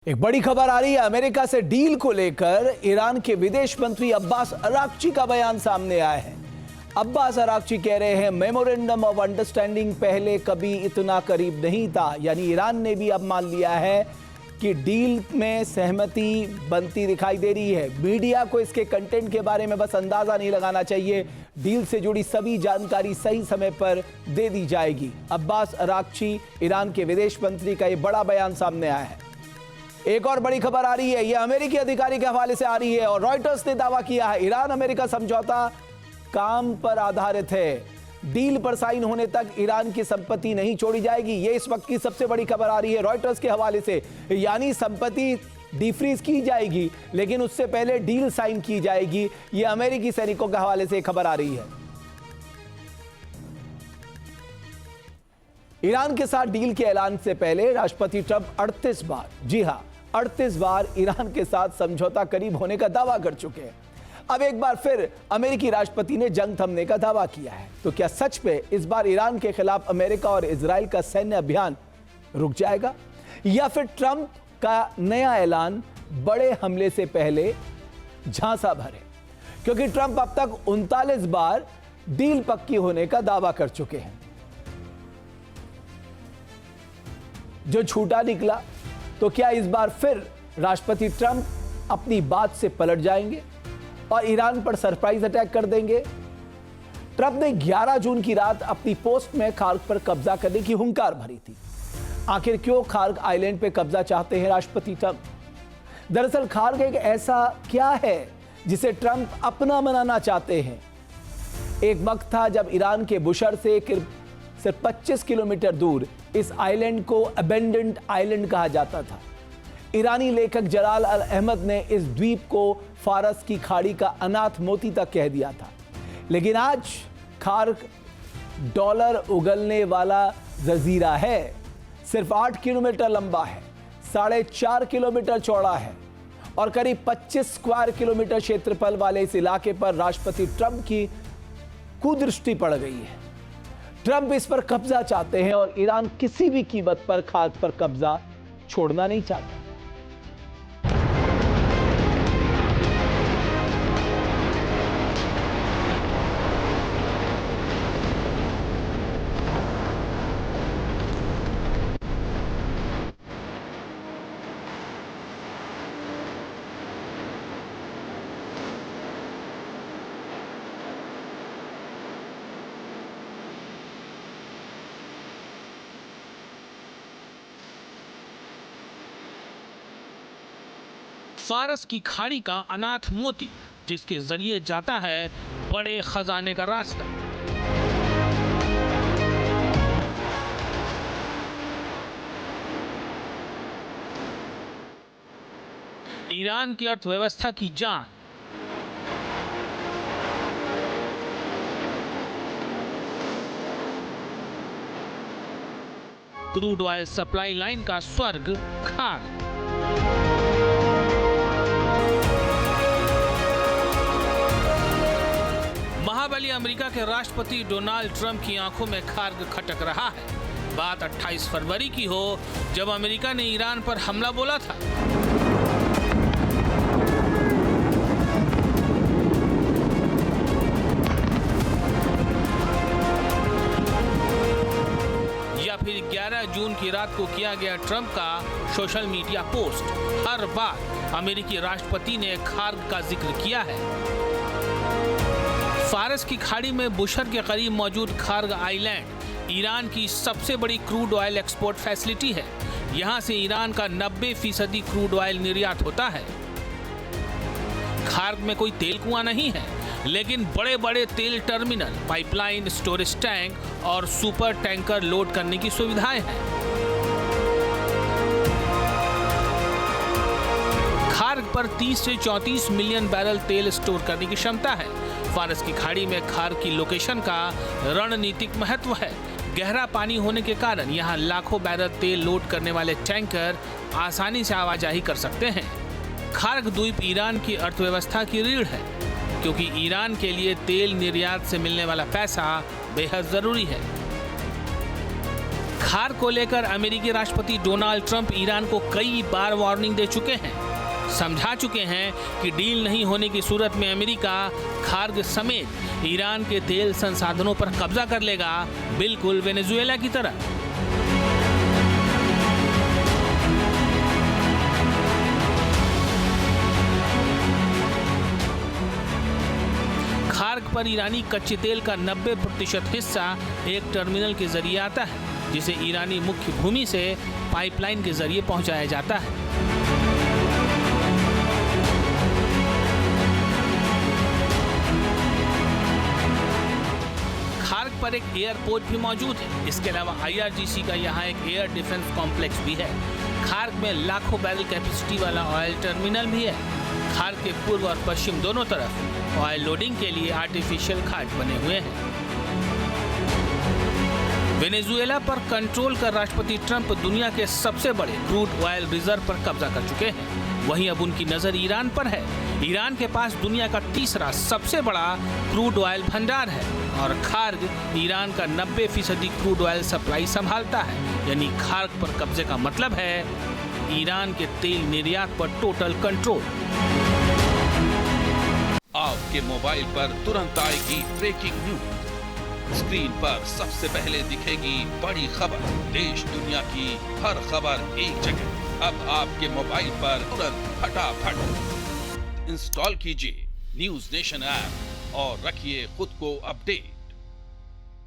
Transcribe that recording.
एक बड़ी खबर आ रही है अमेरिका से डील को लेकर। ईरान के विदेश मंत्री अब्बास अराक्ची का बयान सामने आया है। अब्बास अराक्ची कह रहे हैं मेमोरेंडम ऑफ अंडरस्टैंडिंग पहले कभी इतना करीब नहीं था, यानी ईरान ने भी अब मान लिया है कि डील में सहमति बनती दिखाई दे रही है। मीडिया को इसके कंटेंट के बारे में बस अंदाजा नहीं लगाना चाहिए, डील से जुड़ी सभी जानकारी सही समय पर दे दी जाएगी। अब्बास अराक्ची ईरान के विदेश मंत्री का ये बड़ा बयान सामने आया है। एक और बड़ी खबर आ रही है, यह अमेरिकी अधिकारी के हवाले से आ रही है और रॉयटर्स ने दावा किया है ईरान अमेरिका समझौता काम पर आधारित है। डील पर साइन होने तक ईरान की संपत्ति नहीं छोड़ी जाएगी। यह इस वक्त की सबसे बड़ी खबर आ रही है रॉयटर्स के हवाले से, यानी संपत्ति डिफ्रीज की जाएगी लेकिन उससे पहले डील साइन की जाएगी। यह अमेरिकी सैनिकों के हवाले से खबर आ रही है। ईरान के साथ डील के ऐलान से पहले राष्ट्रपति ट्रंप 38 बार, जी हां 38 बार ईरान के साथ समझौता करीब होने का दावा कर चुके हैं। अब एक बार फिर अमेरिकी राष्ट्रपति ने जंग थमने का दावा किया है। तो क्या सच में इस बार ईरान के खिलाफ अमेरिका और इजराइल का सैन्य अभियान रुक जाएगा, या फिर ट्रंप का नया ऐलान बड़े हमले से पहले झांसा भरे? क्योंकि ट्रंप अब तक 39 बार डील पक्की होने का दावा कर चुके हैं। जो छूटा निकला, तो क्या इस बार फिर राष्ट्रपति ट्रंप अपनी बात से पलट जाएंगे और ईरान पर सरप्राइज अटैक कर देंगे? ट्रंप ने 11 जून की रात अपनी पोस्ट में खार्ग पर कब्जा करने की हुंकार भरी थी। आखिर क्यों खार्ग आइलैंड पे कब्जा चाहते हैं राष्ट्रपति ट्रंप? दरअसल खार्ग एक ऐसा क्या है जिसे ट्रंप अपना बनाना चाहते हैं? एक वक्त था जब ईरान के बुशर से सिर्फ 25 किलोमीटर दूर इस आइलैंड को अबेंडेंड आइलैंड कहा जाता था। ईरानी लेखक जलाल अल अहमद ने इस द्वीप को फारस की खाड़ी का अनाथ मोती तक कह दिया था। लेकिन आज खार्ग डॉलर उगलने वाला जजीरा है। सिर्फ 8 किलोमीटर लंबा है, 4.5 किलोमीटर चौड़ा है और करीब 25 स्क्वायर किलोमीटर क्षेत्रफल वाले इस इलाके पर राष्ट्रपति ट्रंप की कुदृष्टि पड़ गई है। ट्रंप इस पर कब्जा चाहते हैं और ईरान किसी भी कीमत पर खार्ग पर कब्जा छोड़ना नहीं चाहता। फारस की खाड़ी का अनाथ मोती, जिसके जरिए जाता है बड़े खजाने का रास्ता। ईरान की अर्थव्यवस्था की जान। क्रूड ऑयल सप्लाई लाइन का स्वर्ग खार्ग। महाबली अमेरिका के राष्ट्रपति डोनाल्ड ट्रंप की आंखों में खार्ग खटक रहा है। बात 28 फरवरी की हो, जब अमेरिका ने ईरान पर हमला बोला था। या फिर 11 जून की रात को किया गया ट्रंप का सोशल मीडिया पोस्ट। हर बार अमेरिकी राष्ट्रपति ने खार्ग का जिक्र किया है। फारस की खाड़ी में बुशर के करीब मौजूद खार्ग आइलैंड ईरान की सबसे बड़ी क्रूड ऑयल एक्सपोर्ट फैसिलिटी है। यहां से ईरान का 90% क्रूड ऑयल निर्यात होता है। खार्ग में कोई तेल कुआं नहीं है, लेकिन बड़े बड़े तेल टर्मिनल, पाइपलाइन, स्टोरेज टैंक और सुपर टैंकर लोड करने की सुविधाएं हैं। खार्ग पर 30 से 34 मिलियन बैरल तेल स्टोर करने की क्षमता है। फारस की खाड़ी में खार्ग की लोकेशन का रणनीतिक महत्व है। गहरा पानी होने के कारण यहाँ लाखों बैरल तेल लोड करने वाले टैंकर आसानी से आवाजाही कर सकते हैं। खार्ग द्वीप ईरान की अर्थव्यवस्था की रीढ़ है, क्योंकि ईरान के लिए तेल निर्यात से मिलने वाला पैसा बेहद जरूरी है। खार को लेकर अमेरिकी राष्ट्रपति डोनाल्ड ट्रंप ईरान को कई बार वार्निंग दे चुके हैं, समझा चुके हैं कि डील नहीं होने की सूरत में अमेरिका खार्ग समेत ईरान के तेल संसाधनों पर कब्जा कर लेगा, बिल्कुल वेनेजुएला की तरह। खार्ग पर ईरानी कच्चे तेल का 90% हिस्सा एक टर्मिनल के जरिए आता है, जिसे ईरानी मुख्य भूमि से पाइपलाइन के जरिए पहुंचाया जाता है। खार्ग पर एक एयरपोर्ट भी मौजूद है। इसके अलावा IRGC का यहाँ एक एयर डिफेंस कॉम्प्लेक्स भी है। खार्ग में लाखों बैरल कैपेसिटी वाला ऑयल टर्मिनल भी है। खार्ग के पूर्व और पश्चिम दोनों तरफ ऑयल लोडिंग के लिए आर्टिफिशियल घाट बने हुए हैं। वेनेजुएला पर कंट्रोल कर राष्ट्रपति ट्रंप दुनिया के सबसे बड़े क्रूड ऑयल रिजर्व पर कब्जा कर चुके हैं। वहीं अब उनकी नजर ईरान पर है। ईरान के पास दुनिया का तीसरा सबसे बड़ा क्रूड ऑयल भंडार है और खार्ग ईरान का 90% क्रूड ऑयल सप्लाई संभालता है। यानी खार्ग पर कब्जे का मतलब है ईरान के तेल निर्यात पर टोटल कंट्रोल। आपके मोबाइल पर तुरंत आएगी ब्रेकिंग न्यूज। स्क्रीन पर सबसे पहले दिखेगी बड़ी खबर। देश दुनिया की हर खबर एक जगह। अब आपके मोबाइल पर तुरंत फटाफट इंस्टॉल कीजिए न्यूज़ नेशन ऐप और रखिए खुद को अपडेट।